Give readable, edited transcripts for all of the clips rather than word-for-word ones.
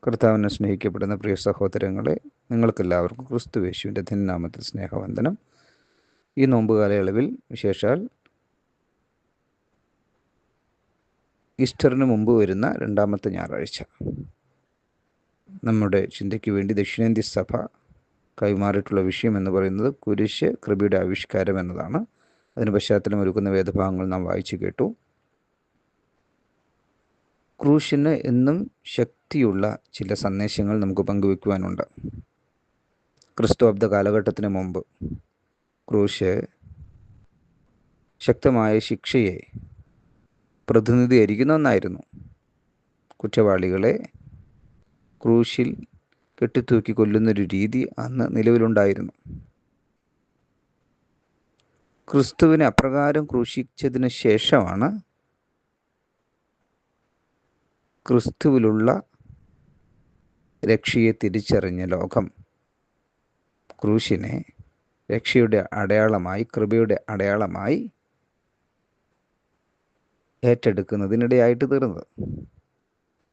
കർത്താവിനെ സ്നേഹിക്കപ്പെടുന്ന പ്രിയ സഹോദരങ്ങളെ, നിങ്ങൾക്കെല്ലാവർക്കും ക്രിസ്തുയേശുവിൻ്റെ ധന്യനാമത്തിൽ സ്നേഹവന്ദനം. ഈ നോമ്പ് കാലയളവിൽ, വിശേഷാൽ ഈസ്റ്ററിന് മുമ്പ് വരുന്ന രണ്ടാമത്തെ ഞായറാഴ്ച, നമ്മുടെ ചിന്തയ്ക്ക് വേണ്ടി ദക്ഷിണേന്ത്യ സഭ കൈമാറിയിട്ടുള്ള വിഷയം എന്ന് പറയുന്നത് കുരിശ് കൃപയുടെ ആവിഷ്കാരം എന്നതാണ്. അതിന് പശ്ചാത്തലം ഒരുക്കുന്ന വേദഭാഗങ്ങൾ നാം വായിച്ചു കേട്ടു. ക്രൂശിന് എന്നും ശക്തിയുള്ള ചില സന്ദേശങ്ങൾ നമുക്ക് പങ്കുവെക്കുവാനുണ്ട്. ക്രിസ്തുഅബ്ദ കാലഘട്ടത്തിന് മുമ്പ് ക്രൂശ് ശക്തമായ ശിക്ഷയെ പ്രതിനിധീകരിക്കുന്ന ഒന്നായിരുന്നു. കുറ്റവാളികളെ ക്രൂശിൽ കെട്ടിത്തൂക്കി കൊല്ലുന്നൊരു രീതി അന്ന് നിലവിലുണ്ടായിരുന്നു. ക്രിസ്തുവിനെ അപ്രകാരം ക്രൂശിച്ചതിന് ശേഷമാണ് ക്രിസ്തുവിലുള്ള രക്ഷയെ തിരിച്ചറിഞ്ഞ ലോകം ക്രൂശിനെ രക്ഷയുടെ അടയാളമായി, കൃപയുടെ അടയാളമായി ഏറ്റെടുക്കുന്നതിനിടയായിട്ട് തീർന്നത്.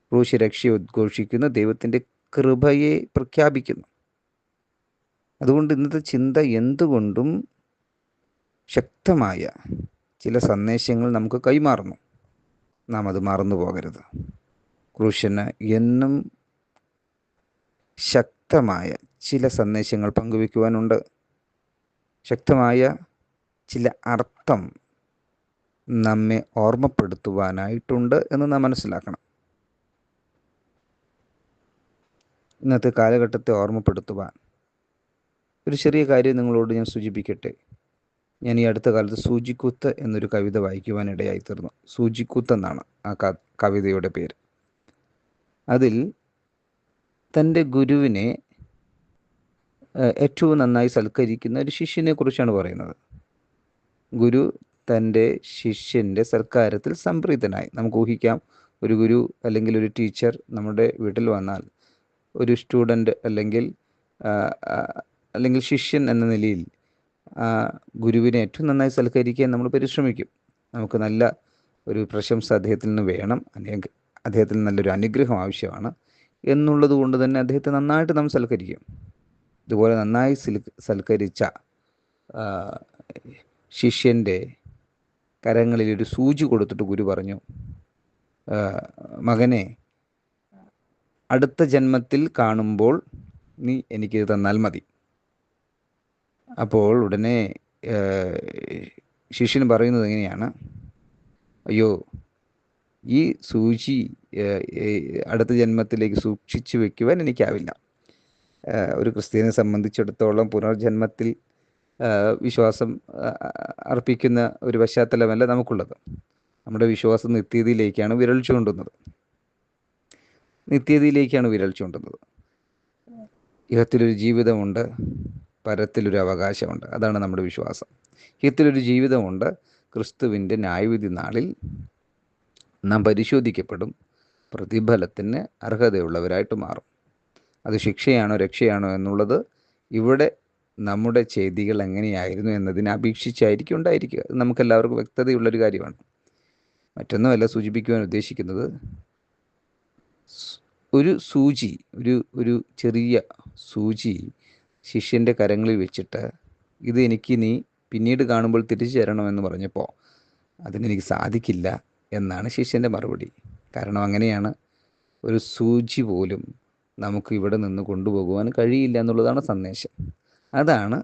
ക്രൂശ് രക്ഷയെ ഉദ്ഘോഷിക്കുന്ന ദൈവത്തിൻ്റെ കൃപയെ പ്രഖ്യാപിക്കുന്നു. അതുകൊണ്ട് ഇന്നത്തെ ചിന്ത എന്തുകൊണ്ടും ശക്തമായ ചില സന്ദേശങ്ങൾ നമുക്ക് കൈമാറുന്നു. നാം അത് മറന്നു പോകരുത്. ക്രൂശിന് എന്നും ശക്തമായ ചില സന്ദേശങ്ങൾ പങ്കുവെക്കുവാനുണ്ട്. ശക്തമായ ചില അർത്ഥം നമ്മെ ഓർമ്മപ്പെടുത്തുവാനായിട്ടുണ്ട് എന്ന് നാം മനസ്സിലാക്കണം. ഇന്നത്തെ കാലഘട്ടത്തെ ഓർമ്മപ്പെടുത്തുവാൻ ഒരു ചെറിയ കാര്യം നിങ്ങളോട് ഞാൻ സൂചിപ്പിക്കട്ടെ. ഞാൻ ഈ അടുത്ത കാലത്ത് സൂചിക്കുത്ത് എന്നൊരു കവിത വായിക്കുവാനിടയായി തീർന്നു. സൂചിക്കുത്ത് എന്നാണ് ആ കവിതയുടെ പേര്. അതിൽ തൻ്റെ ഗുരുവിനെ ഏറ്റവും നന്നായി സൽക്കരിക്കുന്ന ഒരു ശിഷ്യനെ കുറിച്ചാണ് പറയുന്നത്. ഗുരു തൻ്റെ ശിഷ്യൻ്റെ സൽക്കാരത്തിൽ സംപ്രീതനായി. നമുക്ക് ഊഹിക്കാം, ഒരു ഗുരു അല്ലെങ്കിൽ ഒരു ടീച്ചർ നമ്മുടെ വീട്ടിൽ വന്നാൽ ഒരു സ്റ്റുഡൻറ്റ് അല്ലെങ്കിൽ ശിഷ്യൻ എന്ന നിലയിൽ ഗുരുവിനെ ഏറ്റവും നന്നായി സൽക്കരിക്കാൻ നമ്മൾ പരിശ്രമിക്കും. നമുക്ക് നല്ല ഒരു പ്രശംസ അദ്ദേഹത്തിൽ നിന്ന് വേണം, അല്ലെങ്കിൽ അദ്ദേഹത്തിൽ നല്ലൊരു അനുഗ്രഹം ആവശ്യമാണ് എന്നുള്ളത് കൊണ്ട് തന്നെ അദ്ദേഹത്തെ നന്നായിട്ട് നാം സൽക്കരിക്കും. ഇതുപോലെ നന്നായി സൽക്കരിച്ച ശിഷ്യൻ്റെ കരങ്ങളിൽ ഒരു സൂചി കൊടുത്തിട്ട് ഗുരു പറഞ്ഞു, മകനെ, അടുത്ത ജന്മത്തിൽ കാണുമ്പോൾ നീ എനിക്കിത് തന്നാൽ മതി. അപ്പോൾ ഉടനെ ശിഷ്യൻ പറയുന്നത് എങ്ങനെയാണ്, അയ്യോ, ഈ സൂചി അടുത്ത ജന്മത്തിലേക്ക് സൂക്ഷിച്ചു വെക്കുവാൻ എനിക്കാവില്ല. ഒരു ക്രിസ്ത്യനെ സംബന്ധിച്ചിടത്തോളം പുനർജന്മത്തിൽ വിശ്വാസം അർപ്പിക്കുന്ന ഒരു പശ്ചാത്തലമല്ല നമുക്കുള്ളത്. നമ്മുടെ വിശ്വാസം നിത്യതയിലേക്കാണ് വിരൽ ചൂണ്ടുന്നത്. ഇഹത്തിലൊരു ജീവിതമുണ്ട്, പരത്തിലൊരു അവകാശമുണ്ട്. അതാണ് നമ്മുടെ വിശ്വാസം. ഇഹത്തിലൊരു ജീവിതമുണ്ട്. ക്രിസ്തുവിൻ്റെ ന്യായവിധി നാളിൽ നാം പരിശോധിക്കപ്പെടും, പ്രതിഫലത്തിന് അർഹതയുള്ളവരായിട്ട് മാറും. അത് ശിക്ഷയാണോ രക്ഷയാണോ എന്നുള്ളത് ഇവിടെ നമ്മുടെ ചെയ്തികൾ എങ്ങനെയായിരുന്നു എന്നതിനെ അപേക്ഷിച്ചായിരിക്കും ഉണ്ടായിരിക്കുക. അത് നമുക്കെല്ലാവർക്കും വ്യക്തതയുള്ളൊരു കാര്യമാണ്. മറ്റൊന്നുമല്ല സൂചിപ്പിക്കുവാൻ ഉദ്ദേശിക്കുന്നത്, ഒരു സൂചി, ഒരു ചെറിയ സൂചി ശിഷ്യൻ്റെ കരങ്ങളിൽ വെച്ചിട്ട് ഇത് എനിക്ക് നീ പിന്നീട് കാണുമ്പോൾ തിരിച്ചു തരണമെന്ന് പറഞ്ഞപ്പോൾ അതിനെനിക്ക് സാധിക്കില്ല എന്നാണ് ശിഷ്യൻ്റെ മറുപടി. കാരണം അങ്ങനെയാണ്, ഒരു സൂചി പോലും നമുക്ക് ഇവിടെ നിന്ന് കൊണ്ടുപോകുവാൻ കഴിയില്ല എന്നുള്ളതാണ് സന്ദേശം. അതാണ്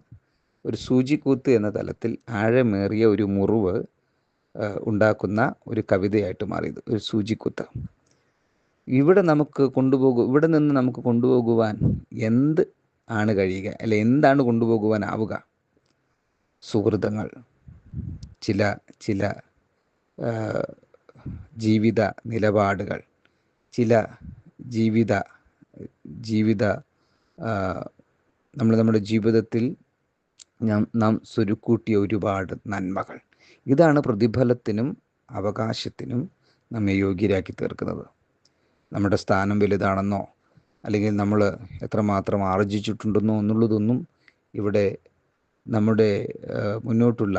ഒരു സൂചിക്കൂത്ത് എന്ന തലത്തിൽ ആഴമേറിയ ഒരു മുറിവ് ഉണ്ടാക്കുന്ന ഒരു കവിതയായിട്ട് മാറിയത്, ഒരു സൂചിക്കുത്ത്. ഇവിടെ നിന്ന് നമുക്ക് കൊണ്ടുപോകുവാൻ എന്ത് ആണ് കഴിയുക, അല്ലെ എന്താണ് കൊണ്ടുപോകുവാനാവുക? സുഹൃതങ്ങൾ, ചില ജീവിത നിലപാടുകൾ, ചില നമ്മുടെ ജീവിതത്തിൽ നാം സ്വരുക്കൂട്ടിയ ഒരുപാട് നന്മകൾ. ഇതാണ് പ്രതിഫലത്തിനും അവകാശത്തിനും നമ്മെ യോഗ്യരാക്കി തീർക്കുന്നത്. നമ്മുടെ സ്ഥാനം വലുതാണെന്നോ അല്ലെങ്കിൽ നമ്മൾ എത്രമാത്രം ആർജിച്ചിട്ടുണ്ടെന്നോ എന്നുള്ളതൊന്നും ഇവിടെ നമ്മുടെ മുന്നോട്ടുള്ള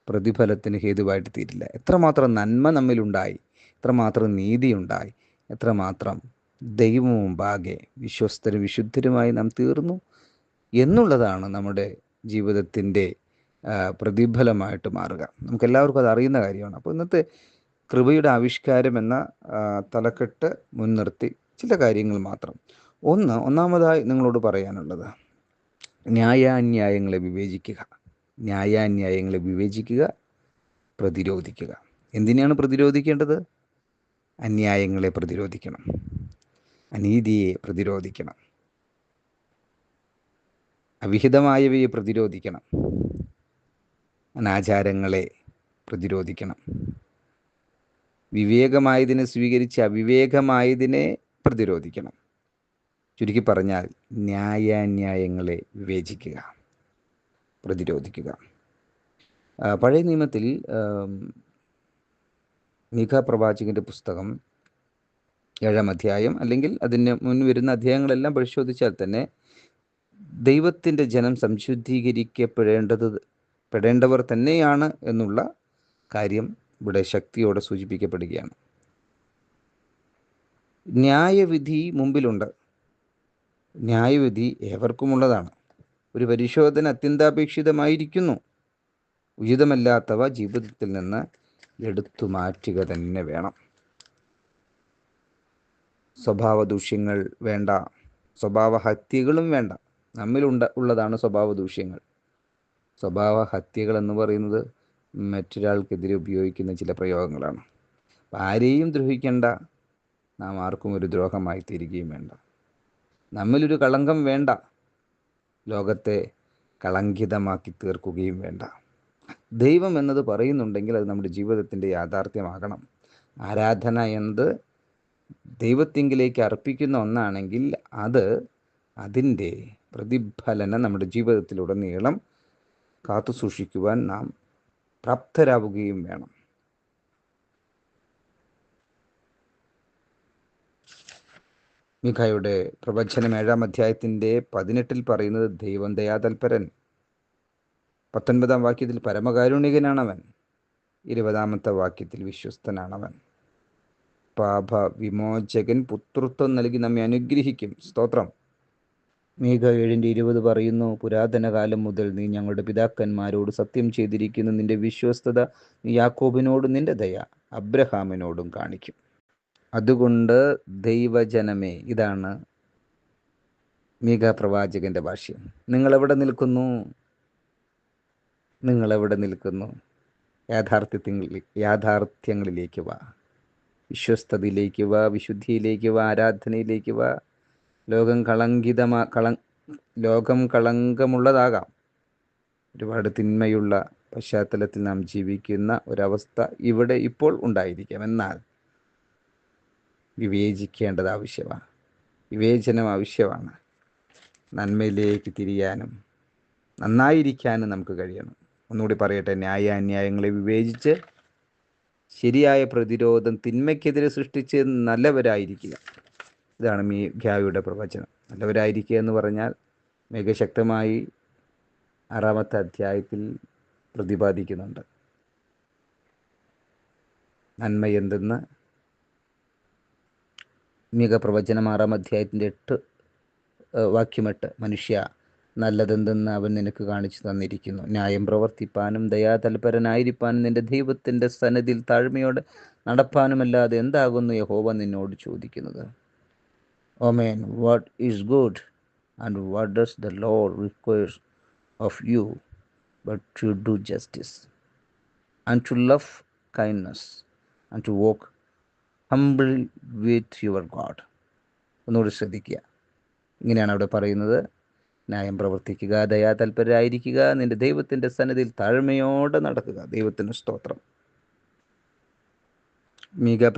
പ്രതിഫലത്തിന് ഹേതുവായിട്ട് തീരില്ല. എത്രമാത്രം നന്മ നമ്മിലുണ്ടായി, എത്രമാത്രം നീതിയുണ്ടായി, എത്രമാത്രം ദൈവം മുമ്പാകെ വിശ്വസ്തരും വിശുദ്ധരുമായി നാം തീർന്നു എന്നുള്ളതാണ് നമ്മുടെ ജീവിതത്തിൻ്റെ പ്രതിഫലമായിട്ട് മാറുക. നമുക്കെല്ലാവർക്കും അത് അറിയുന്ന കാര്യമാണ്. അപ്പോൾ ഇന്നത്തെ കൃപയുടെ ആവിഷ്കാരം എന്ന തലക്കെട്ട് മുൻനിർത്തി ചില കാര്യങ്ങൾ മാത്രം. ഒന്നാമതായി നിങ്ങളോട് പറയാനുള്ളത്, ന്യായാന്യായങ്ങളെ വിവേചിക്കുക. ന്യായാന്യായങ്ങളെ വിവേചിക്കുക, പ്രതിരോധിക്കുക. എന്തിനാണ് പ്രതിരോധിക്കേണ്ടത്? അന്യായങ്ങളെ പ്രതിരോധിക്കണം, അനീതിയെ പ്രതിരോധിക്കണം, അവിഹിതമായവയെ പ്രതിരോധിക്കണം, അനാചാരങ്ങളെ പ്രതിരോധിക്കണം. വിവേകമായതിനെ സ്വീകരിച്ച് അവിവേകമായതിനെ പ്രതിരോധിക്കണം. ചുരുക്കി പറഞ്ഞാൽ ന്യായാന്യായങ്ങളെ വിവേചിക്കുക, പ്രതിരോധിക്കുക. പഴയ നിയമത്തിൽ മീഖാ പ്രവാചകൻ്റെ പുസ്തകം 7-ാം അധ്യായം, അല്ലെങ്കിൽ അതിന് മുൻ വരുന്ന അധ്യായങ്ങളെല്ലാം പരിശോധിച്ചാൽ തന്നെ ദൈവത്തിൻ്റെ ജനം സംശുദ്ധീകരിക്കപ്പെടേണ്ടവർ തന്നെയാണ് എന്നുള്ള കാര്യം ഇവിടെ ശക്തിയോടെ സൂചിപ്പിക്കപ്പെടുകയാണ്. ന്യായവിധി മുമ്പിലുണ്ട്. ന്യായവിധി ഏവർക്കുമുള്ളതാണ്. ഒരു പരിശോധന അത്യന്താപേക്ഷിതമായിരിക്കുന്നു. ഉചിതമല്ലാത്തവ ജീവിതത്തിൽ നിന്ന് എടുത്തു മാറ്റുക തന്നെ വേണം. സ്വഭാവ ദൂഷ്യങ്ങൾ വേണ്ട, സ്വഭാവ ഹത്യകളും വേണ്ട. ഉള്ളതാണ് സ്വഭാവ ദൂഷ്യങ്ങൾ. സ്വഭാവ ഹത്യകൾ എന്ന് പറയുന്നത് മറ്റൊരാൾക്കെതിരെ ഉപയോഗിക്കുന്ന ചില പ്രയോഗങ്ങളാണ്. ആരെയും ദ്രോഹിക്കേണ്ട, നാം ആർക്കും ഒരു ദ്രോഹമായി തീരുകയും വേണ്ട. നമ്മിലൊരു കളങ്കം വേണ്ട, ലോകത്തെ കളങ്കിതമാക്കി തീർക്കുകയും വേണ്ട. ദൈവം എന്നത് പറയുന്നുണ്ടെങ്കിൽ അത് നമ്മുടെ ജീവിതത്തിൻ്റെ യാഥാർത്ഥ്യമാകണം. ആരാധന എന്നത് ദൈവത്തിങ്കിലേക്ക് അർപ്പിക്കുന്ന ഒന്നാണെങ്കിൽ അതിൻ്റെ പ്രതിഫലനം നമ്മുടെ ജീവിതത്തിലുടനീളം കാത്തു സൂക്ഷിക്കുവാൻ നാം പ്രാപ്തരാവുകയും വേണം. മീഖായുടെ പ്രവചനം 7-ാം അധ്യായത്തിൻ്റെ 18 പറയുന്നത് ദൈവം ദയാതൽപരൻ. 19-ാം വാക്യത്തിൽ പരമകാരുണികനാണവൻ. 20-ാമത്തെ വാക്യത്തിൽ വിശ്വസ്തനാണവൻ. പാപ വിമോചകൻ, പുത്രത്വം നൽകി നമ്മെ അനുഗ്രഹിക്കും. സ്തോത്രം. മീഖാ 7:20 പറയുന്നു, പുരാതന കാലം മുതൽ നീ ഞങ്ങളുടെ പിതാക്കന്മാരോട് സത്യം ചെയ്തിരിക്കുന്ന നിന്റെ വിശ്വസ്തത നീ യാക്കോബിനോടും നിന്റെ ദയ അബ്രഹാമിനോടും കാണിക്കും. അതുകൊണ്ട് ദൈവജനമേ, ഇതാണ് മീഖാ പ്രവാചകന്റെ ഭാഷ്യം. നിങ്ങളെവിടെ നിൽക്കുന്നു? യാഥാർത്ഥ്യങ്ങളിലേക്ക് വാ, വിശ്വസ്തതയിലേക്ക് വാ, വിശുദ്ധിയിലേക്ക് വാ, ആരാധനയിലേക്ക് വാ. ലോകം കളങ്കമുള്ളതാകാം. ഒരുപാട് തിന്മയുള്ള പശ്ചാത്തലത്തിൽ നാം ജീവിക്കുന്ന ഒരവസ്ഥ ഇവിടെ ഇപ്പോൾ ഉണ്ടായിരിക്കാം. എന്നാൽ വിവേചിക്കേണ്ടത് ആവശ്യമാണ്, വിവേചനം ആവശ്യമാണ്. നന്മയിലേക്ക് തിരിയാനും നന്നായിരിക്കാനും നമുക്ക് കഴിയണം. ഒന്നുകൂടി പറയട്ടെ, ന്യായാന്യായങ്ങളെ വിവേചിച്ച് ശരിയായ പ്രതിരോധം തിന്മയ്ക്കെതിരെ സൃഷ്ടിച്ച് നല്ലവരായിരിക്കുക. ഇതാണ് മീഖായുടെ പ്രവചനം. നല്ലവരായിരിക്കുക എന്ന് പറഞ്ഞാൽ മിക ശക്തമായി 6-ാമത്തെ അധ്യായത്തിൽ പ്രതിപാദിക്കുന്നുണ്ട്. നന്മ എന്തെന്ന് മീഖാ പ്രവചനം 6-ാം അധ്യായത്തിൻ്റെ 8 വാക്യം 8, മനുഷ്യ, നല്ലതെന്തെന്ന് അവൻ നിനക്ക് കാണിച്ചു തന്നിരിക്കുന്നു. ന്യായം പ്രവർത്തിപ്പാനും ദയാതൽപരനായിരിക്കാനും നിന്റെ ദൈവത്തിൻ്റെ സന്നിധിയിൽ താഴ്മയോടെ നടപ്പാനുമല്ലാതെ എന്താകുന്നു യഹോവ നിന്നോട് ചോദിക്കുന്നത്? O man, what is good, and what does the Lord require of you, but to do justice, and to love kindness, and to walk humbly with your God. ഒന്നുകൂടി ശ്രദ്ധിക്കുക. ഇങ്ങനെയാണ് അവിടെ പറയുന്നത്, ന്യായം പ്രവർത്തിക്കുക, ദയാതൽപരരായിരിക്കുക, നിന്റെ ദൈവത്തിൻ്റെ സന്നിധിയിൽ താഴ്മയോടെ നടക്കുക. ദൈവത്തിന് സ്തോത്രം. മീഖാ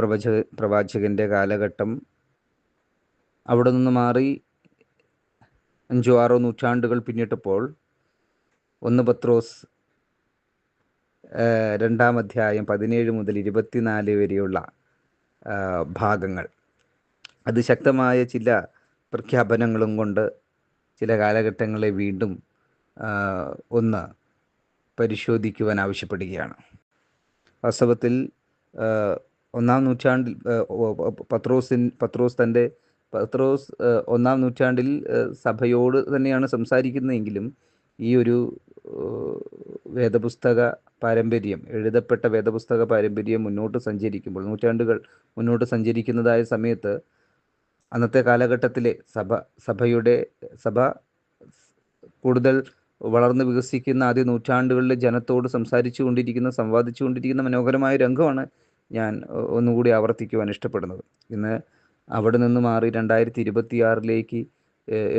പ്രവാചകൻ്റെ കാലഘട്ടം അവിടെ നിന്ന് മാറി 5-6 നൂറ്റാണ്ടുകൾ പിന്നിട്ടപ്പോൾ 1 പത്രോസ് 2-ാം അധ്യായം 17 മുതൽ 24 വരെയുള്ള ഭാഗങ്ങൾ, അത് ശക്തമായ ചില പ്രഖ്യാപനങ്ങളും കൊണ്ട് ചില കാലഘട്ടങ്ങളെ വീണ്ടും ഒന്ന് പരിശോധിക്കുവാൻ ആവശ്യപ്പെടുകയാണ്. വാസ്തവത്തിൽ 1-ാം നൂറ്റാണ്ടിൽ പത്രോസ് തൻ്റെ പത്രോസ് ഒന്നാം നൂറ്റാണ്ടിൽ സഭയോട് തന്നെയാണ് സംസാരിക്കുന്നതെങ്കിലും ഈ ഒരു വേദപുസ്തക പാരമ്പര്യം, എഴുതപ്പെട്ട വേദപുസ്തക പാരമ്പര്യം മുന്നോട്ട് സഞ്ചരിക്കുമ്പോൾ, നൂറ്റാണ്ടുകൾ മുന്നോട്ട് സഞ്ചരിക്കുന്നതായ സമയത്ത് അന്നത്തെ കാലഘട്ടത്തിലെ സഭ കൂടുതൽ വളർന്ന് വികസിക്കുന്ന ആദ്യ നൂറ്റാണ്ടുകളിലെ ജനത്തോട് സംവാദിച്ചു കൊണ്ടിരിക്കുന്ന മനോഹരമായ രംഗമാണ് ഞാൻ ഒന്നുകൂടി ആവർത്തിക്കുവാൻ ഇഷ്ടപ്പെടുന്നത്. ഇന്ന് അവിടെ നിന്ന് മാറി 2026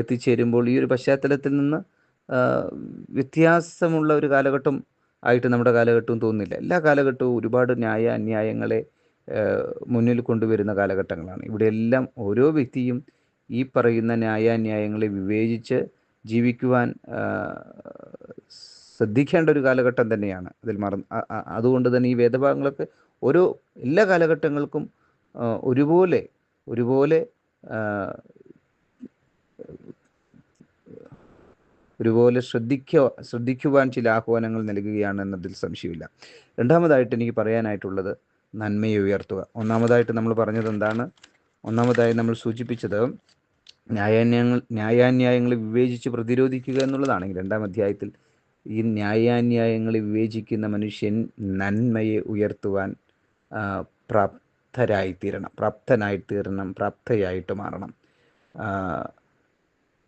എത്തിച്ചേരുമ്പോൾ ഈ ഒരു പശ്ചാത്തലത്തിൽ നിന്ന് വ്യത്യാസമുള്ള ഒരു കാലഘട്ടം ആയിട്ട് നമ്മുടെ കാലഘട്ടവും തോന്നുന്നില്ല. എല്ലാ കാലഘട്ടവും ഒരുപാട് അന്യായങ്ങളെ മുന്നിൽ കൊണ്ടുവരുന്ന കാലഘട്ടങ്ങളാണ്. ഇവിടെയെല്ലാം ഓരോ വ്യക്തിയും ഈ പറയുന്ന അന്യായങ്ങളെ വിവേചിച്ച് ജീവിക്കുവാൻ ശ്രദ്ധിക്കേണ്ട ഒരു കാലഘട്ടം തന്നെയാണ്. അതുകൊണ്ട് തന്നെ ഈ വേദഭാഗങ്ങളൊക്കെ എല്ലാ കാലഘട്ടങ്ങൾക്കും ഒരുപോലെ ശ്രദ്ധിക്കുവാൻ ചില ആഹ്വാനങ്ങൾ നൽകുകയാണ് എന്നതിൽ സംശയമില്ല. രണ്ടാമതായിട്ട് എനിക്ക് പറയാനായിട്ടുള്ളത് നന്മയെ ഉയർത്തുക. ഒന്നാമതായിട്ട് നമ്മൾ പറഞ്ഞത് എന്താണ്? ഒന്നാമതായി നമ്മൾ സൂചിപ്പിച്ചത് ന്യായാന്യായങ്ങളെ വിവേചിച്ച് പ്രതിരോധിക്കുക എന്നുള്ളതാണെങ്കിൽ, 2-ാം അധ്യായത്തിൽ ഈ ന്യായാന്യായങ്ങളെ വിവേചിക്കുന്ന മനുഷ്യൻ നന്മയെ ഉയർത്തുവാൻ പ്രാപ്തയായിട്ട് മാറണം.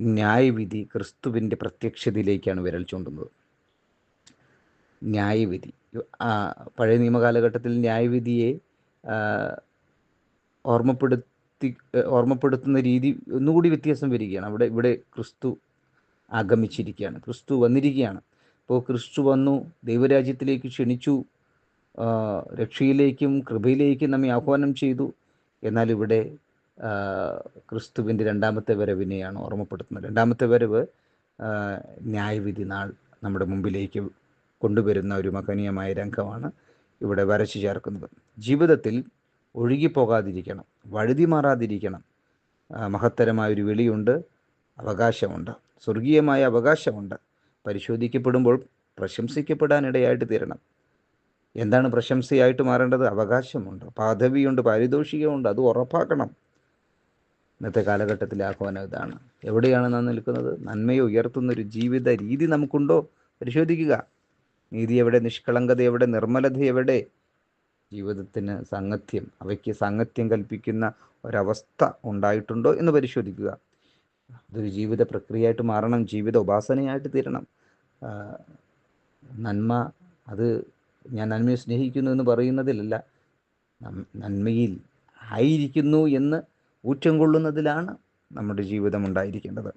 ന്യായവിധി ക്രിസ്തുവിൻ്റെ പ്രത്യക്ഷതയിലേക്കാണ് വിരൽ ചൂണ്ടുന്നത്. ന്യായവിധി പഴയ നിയമകാലഘട്ടത്തിൽ ന്യായവിധിയെ ഓർമ്മപ്പെടുത്തുന്ന രീതി ഒന്നുകൂടി വ്യത്യാസം വരികയാണ്. ഇവിടെ ക്രിസ്തു ആഗമിച്ചിരിക്കുകയാണ്, ക്രിസ്തു വന്നിരിക്കുകയാണ്. അപ്പോൾ ക്രിസ്തു വന്നു, ദൈവരാജ്യത്തിലേക്ക് ക്ഷണിച്ചു, രക്ഷയിലേക്കും കൃപയിലേക്കും നമ്മെ ആഹ്വാനം ചെയ്തു. എന്നാൽ ഇവിടെ ക്രിസ്തുവിൻ്റെ 2-ാമത്തെ വരവിനെയാണ് ഓർമ്മപ്പെടുത്തുന്നത്. 2-ാമത്തെ വരവ് ന്യായവിധി നാൾ നമ്മുടെ മുമ്പിലേക്ക് കൊണ്ടുവരുന്ന ഒരു മഹനീയമായ രംഗമാണ് ഇവിടെ വരച്ചു ചേർക്കുന്നത്. ജീവിതത്തിൽ ഒഴുകിപ്പോകാതിരിക്കണം, വഴുതി മാറാതിരിക്കണം. മഹത്തരമായൊരു വിളിയുണ്ട്, അവകാശമുണ്ട്, സ്വർഗീയമായ അവകാശമുണ്ട്. പരിശോധിക്കപ്പെടുമ്പോൾ പ്രശംസിക്കപ്പെടാനിടയായിട്ട് തീരണം. എന്താണ് പ്രശംസയായിട്ട് മാറേണ്ടത്? അവകാശമുണ്ട്, പദവിയുണ്ട്, പാരിതോഷികമുണ്ട്. അത് ഉറപ്പാക്കണം. ഇന്നത്തെ കാലഘട്ടത്തിലെ ആഹ്വാനം ഇതാണ്. എവിടെയാണ് നാം നിൽക്കുന്നത്? നന്മയെ ഉയർത്തുന്നൊരു ജീവിത രീതി നമുക്കുണ്ടോ? പരിശോധിക്കുക. നീതി എവിടെ? നിഷ്കളങ്കത എവിടെ? നിർമ്മലത എവിടെ? ജീവിതത്തിന് അവയ്ക്ക് സാംഗത്യം കൽപ്പിക്കുന്ന ഒരവസ്ഥ ഉണ്ടായിട്ടുണ്ടോ എന്ന് പരിശോധിക്കുക. അതൊരു ജീവിത പ്രക്രിയയായിട്ട് മാറണം, ജീവിത ഉപാസനയായിട്ട് തീരണം. നന്മ, അത് ഞാൻ നന്മയെ സ്നേഹിക്കുന്നു എന്ന് പറയുന്നതിലല്ല, നന്മയിൽ ആയിരിക്കുന്നു എന്ന് ഊറ്റം കൊള്ളുന്നതിലാണ് നമ്മുടെ ജീവിതം ഉണ്ടായിരിക്കേണ്ടത്.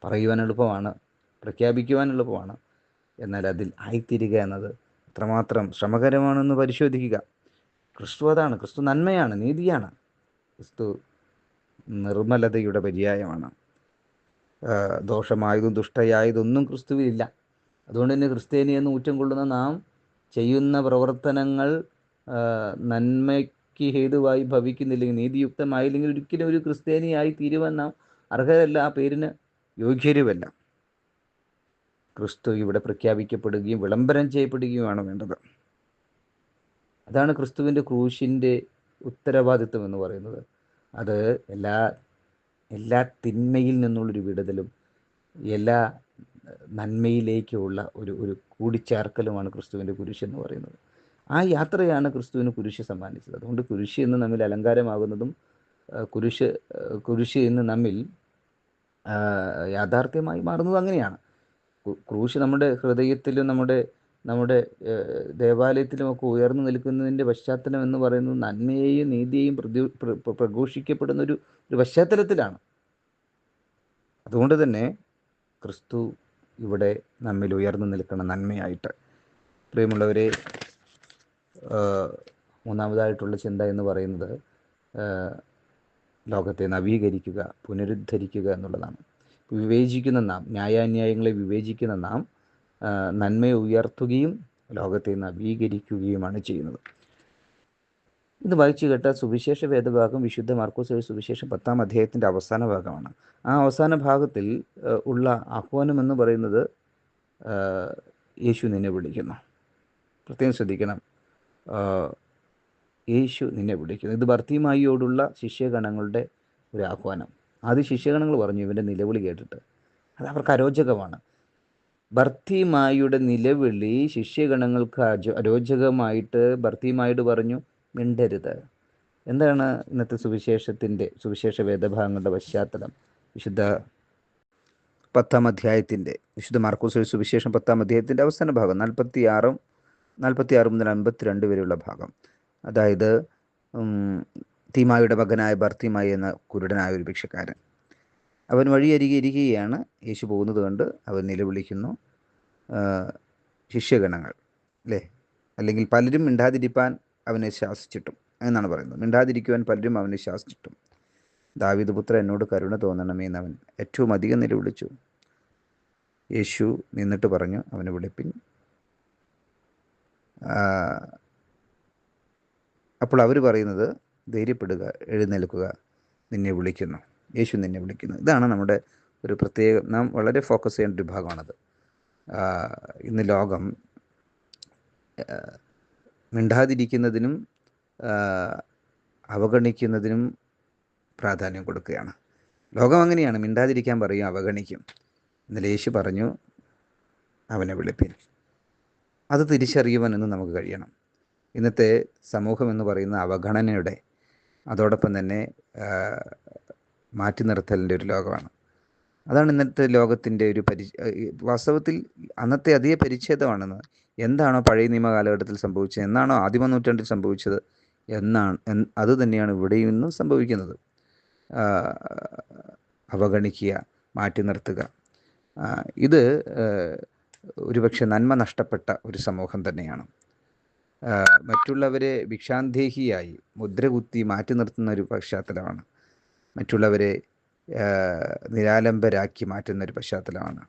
പറയുവാൻ എളുപ്പമാണ്, പ്രഖ്യാപിക്കുവാൻ എളുപ്പമാണ്. എന്നാൽ അതിൽ ആയിത്തീരുക എന്നത് എത്രമാത്രം ശ്രമകരമാണെന്ന് പരിശോധിക്കുക. ക്രിസ്തു അതാണ്. ക്രിസ്തു നന്മയാണ്, നീതിയാണ്. ക്രിസ്തു നിർമ്മലതയുടെ പര്യായമാണ്. ദോഷമായതും ദുഷ്ടയായതൊന്നും ക്രിസ്തുവിലില്ല. അതുകൊണ്ട് തന്നെ ക്രിസ്ത്യാനി എന്ന് ഊറ്റം കൊള്ളുന്ന നാം ചെയ്യുന്ന പ്രവർത്തനങ്ങൾ നന്മയ്ക്ക് ഹേതുവായി ഭവിക്കുന്നില്ലെങ്കിൽ, നീതിയുക്തമായില്ലെങ്കിൽ ഒരിക്കലും ഒരു ക്രിസ്ത്യാനിയായി തീരുവാൻ നാം അർഹരല്ല, ആ പേരിന് യോഗ്യരുമല്ല. ക്രിസ്തു ഇവിടെ പ്രഖ്യാപിക്കപ്പെടുകയും വിളംബരം ചെയ്യപ്പെടുകയുമാണ് വേണ്ടത്. അതാണ് ക്രിസ്തുവിൻ്റെ ക്രൂശിൻ്റെ ഉത്തരവാദിത്വം എന്ന് പറയുന്നത്. അത് എല്ലാ തിന്മയിൽ നിന്നുള്ളൊരു വിടുതലും എല്ലാ നന്മയിലേക്കുള്ള ഒരു കൂടിച്ചേർക്കലുമാണ് ക്രിസ്തുവിൻ്റെ കുരിശ് എന്ന് പറയുന്നത്. ആ യാത്രയാണ് ക്രിസ്തുവിന് കുരിശ് സമ്മാനിച്ചത്. അതുകൊണ്ട് കുരിശ് ഇന്ന് നമ്മിൽ അലങ്കാരമാകുന്നതും കുരിശ് ഇന്ന് നമ്മിൽ യാഥാർത്ഥ്യമായി മാറുന്നതും അങ്ങനെയാണ്. ക്രൂശ് നമ്മുടെ ഹൃദയത്തിലും നമ്മുടെ ദേവാലയത്തിലുമൊക്കെ ഉയർന്നു നിൽക്കുന്നതിൻ്റെ പശ്ചാത്തലം എന്ന് പറയുന്നത് നന്മയെയും നീതിയെയും പ്രഘോഷിക്കപ്പെടുന്ന ഒരു പശ്ചാത്തലത്തിലാണ്. അതുകൊണ്ട് തന്നെ ക്രിസ്തു ഇവിടെ നമ്മിൽ ഉയർന്നു നിൽക്കണം നന്മയായിട്ട്. പ്രിയമുള്ളവരെ, മൂന്നാമതായിട്ടുള്ള ചിന്ത എന്ന് പറയുന്നത് ലോകത്തെ നവീകരിക്കുക, പുനരുദ്ധരിക്കുക എന്നുള്ളതാണ്. വിവേചിക്കുന്ന നാം, ന്യായാന്യായങ്ങളെ വിവേചിക്കുന്ന നാം നന്മയെ ഉയർത്തുകയും ലോകത്തെ നവീകരിക്കുകയുമാണ് ചെയ്യുന്നത്. ഇന്ന് വായിച്ചു കേട്ട സുവിശേഷ വേദഭാഗം വിശുദ്ധ മാർക്കോസ് സുവിശേഷം 10-ാം അധ്യായത്തിൻ്റെ അവസാന ഭാഗമാണ്. ആ അവസാന ഭാഗത്തിൽ ഉള്ള ആഹ്വാനം എന്ന് പറയുന്നത് യേശു നിന്നെ വിളിക്കുന്നു. പ്രത്യേകം ശ്രദ്ധിക്കണം, യേശു നിന്നെ വിളിക്കുന്നു. ഇത് ബർത്തിമായിയോടുള്ള ശിഷ്യഗണങ്ങളുടെ ഒരു ആഹ്വാനം. ആദ്യ ശിഷ്യഗണങ്ങൾ പറഞ്ഞു ഇവൻ്റെ നിലവിളി കേട്ടിട്ട്. അത് അവർക്ക് അരോചകമാണ്. ബർത്തിമായിയുടെ നിലവിളി ശിഷ്യഗണങ്ങൾക്ക് അരോചകമായിട്ട് ബർത്തിമായോട് പറഞ്ഞു, മിണ്ടരുത്. എന്താണ് ഇന്നത്തെ സുവിശേഷ വേദഭാഗങ്ങളുടെ പശ്ചാത്തലം? വിശുദ്ധ 10-ാം അധ്യായത്തിൻ്റെ, വിശുദ്ധ മാർക്കോസ് സുവിശേഷം 10-ാം അധ്യായത്തിൻ്റെ അവസാന ഭാഗം 46 മുതൽ 52 വരെയുള്ള ഭാഗം. അതായത് തീമായുടെ മകനായ ബർത്തിമായി എന്ന കുരുടനായ ഒരു ഭിക്ഷക്കാരൻ, അവൻ വഴിയരികെ ഇരിക്കുകയാണ്. യേശു പോകുന്നത് കണ്ട് അവൻ നിലവിളിക്കുന്നു. ശിഷ്യഗണങ്ങൾ അല്ലേ, അല്ലെങ്കിൽ പലരും മിണ്ടാതിരിപ്പാൻ അവനെ ശാസിച്ചിട്ടും എന്നാണ് പറയുന്നത്. മിണ്ടാതിരിക്കുവാൻ പലരും അവനെ ശാസിച്ചിട്ടും ദാവീദ് പുത്ര എന്നോട് കരുണ തോന്നണമേ എന്നവൻ ഏറ്റവും അധികം നിലവിളിച്ചു. യേശു നിന്നിട്ട് പറഞ്ഞു, അവനെ വിളിപ്പിൻ. അപ്പോൾ അവർ പറയുന്നത്, ധൈര്യപ്പെടുക, എഴുന്നേൽക്കുക, നിന്നെ വിളിക്കുന്നു, യേശു നിന്നെ വിളിക്കുന്നു. ഇതാണ് നമ്മുടെ ഒരു നാം വളരെ ഫോക്കസ് ചെയ്യേണ്ട ഒരു ഭാഗമാണത്. ഇന്ന് ലോകം മിണ്ടാതിരിക്കുന്നതിനും അവഗണിക്കുന്നതിനും പ്രാധാന്യം കൊടുക്കുകയാണ്. ലോകം അങ്ങനെയാണ്, മിണ്ടാതിരിക്കാൻ പറയും, അവഗണിക്കും. ഇന്നലെ യേശു പറഞ്ഞു, അവനെ വിളിപ്പിൻ. അത് തിരിച്ചറിയുവാൻ ഇന്ന് നമുക്ക് കഴിയണം. ഇന്നത്തെ സമൂഹം എന്ന് പറയുന്ന അവഗണനയുടെ, അതോടൊപ്പം തന്നെ മാറ്റി നിർത്തലിൻ്റെ ഒരു ലോകമാണ്. അതാണ് ഇന്നത്തെ ലോകത്തിൻ്റെ ഒരു വാസ്തവത്തിൽ അന്നത്തെ അതേ പരിച്ഛേദമാണെന്ന്. എന്താണോ പഴയ നിയമ കാലഘട്ടത്തിൽ സംഭവിച്ചത്, എന്നാണോ ആദിമ നൂറ്റാണ്ടിൽ സംഭവിച്ചത്, അത് തന്നെയാണ് ഇവിടെയും ഇന്നും സംഭവിക്കുന്നത്. അവഗണിക്കുക, മാറ്റി നിർത്തുക. ഇത് ഒരുപക്ഷെ നന്മ നഷ്ടപ്പെട്ട ഒരു സമൂഹം തന്നെയാണ്. മറ്റുള്ളവരെ ഭിക്ഷാന്തേഹിയായി മുദ്രകുത്തി മാറ്റി നിർത്തുന്ന ഒരു പശ്ചാത്തലമാണ്. മറ്റുള്ളവരെ നിരാലംബരാക്കി മാറ്റുന്ന ഒരു പശ്ചാത്തലമാണ്.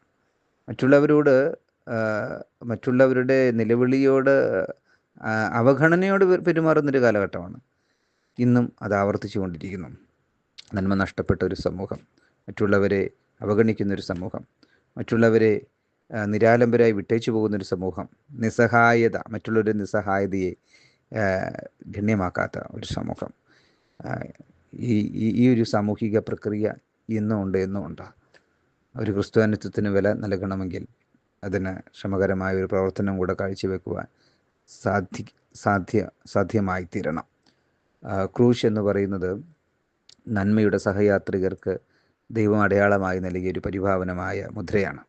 മറ്റുള്ളവരുടെ നിലവിളിയോട് അവഗണനയോട് പെരുമാറുന്നൊരു കാലഘട്ടമാണ്. ഇന്നും അത് ആവർത്തിച്ചു കൊണ്ടിരിക്കുന്നു. നന്മ നഷ്ടപ്പെട്ട ഒരു സമൂഹം, മറ്റുള്ളവരെ അവഗണിക്കുന്നൊരു സമൂഹം, മറ്റുള്ളവരെ നിരാലംബരായി വിട്ടേച്ചു പോകുന്നൊരു സമൂഹം, മറ്റുള്ളവരുടെ നിസ്സഹായതയെ ഗണ്യമാക്കാത്ത ഒരു സമൂഹം. ഈ ഒരു സാമൂഹിക പ്രക്രിയ എന്നും ഉണ്ട്. ഒരു ക്രിസ്ത്യാനിത്വത്തിന് വില നൽകണമെങ്കിൽ അതിന് ശ്രമകരമായ ഒരു പ്രവർത്തനം കൂടെ കാഴ്ചവെക്കുവാൻ സാധ്യമായി തീരണം. ക്രൂശ് എന്ന് പറയുന്നത് നന്മയുടെ സഹയാത്രികർക്ക് ദൈവം അടയാളമായി നൽകിയ ഒരു പരിഭാവനമായ മുദ്രയാണ്.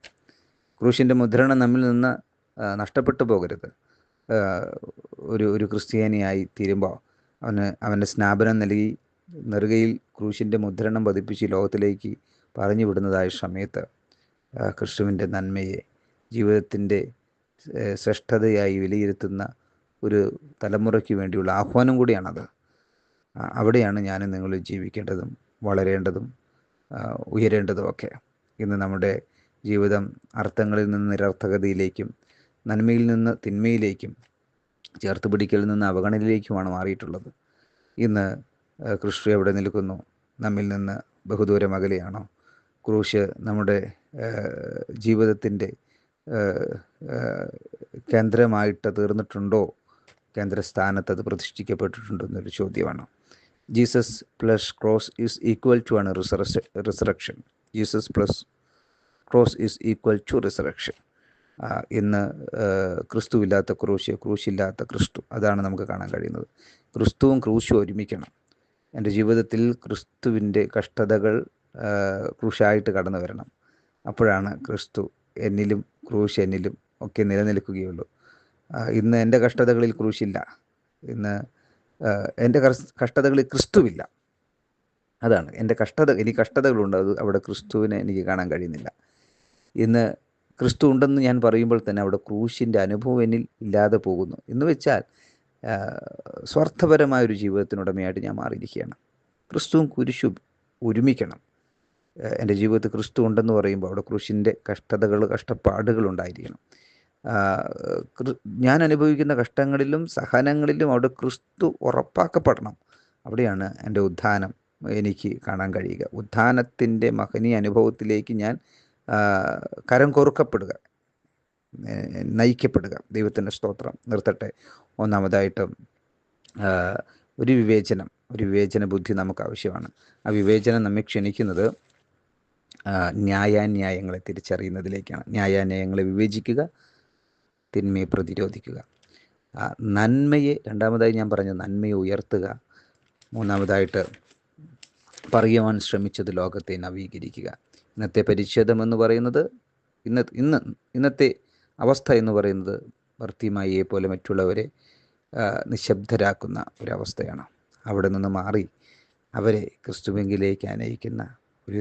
ക്രൂശിൻ്റെ മുദ്രണം നമ്മിൽ നിന്ന് നഷ്ടപ്പെട്ടു പോകരുത്. ഒരു ക്രിസ്ത്യാനിയായി തീരുമ്പോൾ അവൻ്റെ സ്നാപനം നൽകി നെറുകയിൽ ക്രൂശിൻ്റെ മുദ്രണം പതിപ്പിച്ച് ലോകത്തിലേക്ക് പറഞ്ഞു വിടുന്നതായ സമയത്ത് ക്രിസ്തുവിൻ്റെ നന്മയെ ജീവിതത്തിൻ്റെ ശ്രേഷ്ഠതയായി വിലയിരുത്തുന്ന ഒരു തലമുറയ്ക്ക് വേണ്ടിയുള്ള ആഹ്വാനം കൂടിയാണത്. അവിടെയാണ് ഞാനും നിങ്ങൾ ജീവിക്കേണ്ടതും വളരേണ്ടതും ഉയരേണ്ടതുമൊക്കെ. ഇന്ന് നമ്മുടെ ജീവിതം അർത്ഥങ്ങളിൽ നിന്ന് നിരർത്ഥകതയിലേക്കും നന്മയിൽ നിന്ന് തിന്മയിലേക്കും ചേർത്ത് പിടിക്കലിൽ നിന്ന് അവഗണനയിലേക്കുമാണ് മാറിയിട്ടുള്ളത്. ഇന്ന് ക്രിസ്തു എവിടെ നിൽക്കുന്നു? നമ്മിൽ നിന്ന് ബഹുദൂരം അകലെയാണോ? ക്രൂശ് നമ്മുടെ ജീവിതത്തിൻ്റെ കേന്ദ്രമായിട്ട് തീർന്നിട്ടുണ്ടോ? കേന്ദ്രസ്ഥാനത്ത് അത് പ്രതിഷ്ഠിക്കപ്പെട്ടിട്ടുണ്ടോ എന്നൊരു ചോദ്യമാണ്. Jesus plus cross is equal to ആണ് resurrection. Jesus plus cross is equal to resurrection. ഇന്ന് ക്രിസ്തുവില്ലാത്ത ക്രൂശില്ലാത്ത ക്രിസ്തു, അതാണ് നമുക്ക് കാണാൻ കഴിയുന്നത്. ക്രിസ്തുവും ക്രൂശും ഒരുമിക്കണം. എൻ്റെ ജീവിതത്തിൽ ക്രിസ്തുവിൻ്റെ കഷ്ടതകൾ ക്രൂശായിട്ട് കടന്നു വരണം. അപ്പോഴാണ് ക്രിസ്തു എന്നിലും ക്രൂശ് എന്നിലും ഒക്കെ നിലനിൽക്കുകയുള്ളൂ. ഇന്ന് എൻ്റെ കഷ്ടതകളിൽ ക്രൂശില്ല. ഇന്ന് എൻ്റെ കഷ്ടതകളിൽ ക്രിസ്തുവില്ല. അതാണ് എൻ്റെ എനിക്ക് കഷ്ടതകളുണ്ട്. അത് അവിടെ ക്രിസ്തുവിനെ എനിക്ക് കാണാൻ കഴിയുന്നില്ല. ഇന്ന് ക്രിസ്തു ഉണ്ടെന്ന് ഞാൻ പറയുമ്പോൾ തന്നെ അവിടെ ക്രൂശിൻ്റെ അനുഭവം എന്നിൽ ഇല്ലാതെ പോകുന്നു. എന്ന് വെച്ചാൽ സ്വാർത്ഥപരമായൊരു ജീവിതത്തിനുടമയായിട്ട് ഞാൻ മാറിയിരിക്കുകയാണ്. ക്രിസ്തുവും കുരിശും ഒരുമിക്കണം. എൻ്റെ ജീവിതത്തിൽ ക്രിസ്തു ഉണ്ടെന്ന് പറയുമ്പോൾ അവിടെ ക്രൂശിൻ്റെ കഷ്ടപ്പാടുകൾ ഉണ്ടായിരിക്കണം. ഞാൻ അനുഭവിക്കുന്ന കഷ്ടങ്ങളിലും സഹനങ്ങളിലും അവിടെ ക്രിസ്തു ഉറപ്പാക്കപ്പെടണം. അവിടെയാണ് എൻ്റെ ഉദ്ധാനം എനിക്ക് കാണാൻ കഴിയുക. ഉദ്ധാനത്തിൻ്റെ മഹനീയ അനുഭവത്തിലേക്ക് ഞാൻ കരം കോർക്കപ്പെടുക, നയിക്കപ്പെടുക. ദൈവത്തിൻ്റെ സ്തോത്രം. നിർത്തട്ടെ. ഒന്നാമതായിട്ടും ഒരു വിവേചനം, ഒരു വിവേചന ബുദ്ധി നമുക്ക് ആവശ്യമാണ്. ആ വിവേചനം നമ്മെ ക്ഷണിക്കുന്നത് ന്യായാന്യായങ്ങളെ തിരിച്ചറിയുന്നതിലേക്കാണ്. ന്യായാന്യായങ്ങളെ വിവേചിക്കുക, തിന്മയെ പ്രതിരോധിക്കുക. നന്മയെ, രണ്ടാമതായി ഞാൻ പറഞ്ഞ നന്മയെ ഉയർത്തുക. മൂന്നാമതായിട്ട് പറയുവാൻ ശ്രമിച്ചത് ലോകത്തെ നവീകരിക്കുക. ഇന്നത്തെ പരിച്ഛേദം എന്ന് പറയുന്നത്, ഇന്നത്തെ അവസ്ഥ എന്ന് പറയുന്നത് ഭർത്തിമായിയെ പോലെ മറ്റുള്ളവരെ നിശബ്ദരാക്കുന്ന ഒരവസ്ഥയാണ്. അവിടെ നിന്ന് മാറി അവരെ ക്രിസ്തുവിലേക്ക് അനയിക്കുന്ന ഒരു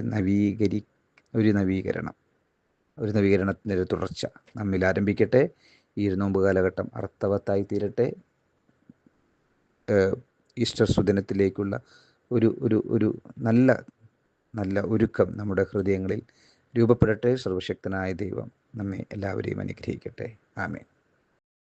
നവീകരണത്തിൻ്റെ ഒരു തുടർച്ച നമ്മിൽ ആരംഭിക്കട്ടെ. ഈ നോമ്പ് കാലഘട്ടം അർത്ഥവത്തായി തീരട്ടെ. ഈസ്റ്റർ സുദിനത്തിലേക്കുള്ള ഒരു നല്ല ഒരുക്കം നമ്മുടെ ഹൃദയങ്ങളിൽ രൂപപ്പെടട്ടെ. സർവശക്തനായ ദൈവം നമ്മെ എല്ലാവരെയും അനുഗ്രഹിക്കട്ടെ. ആമേൻ.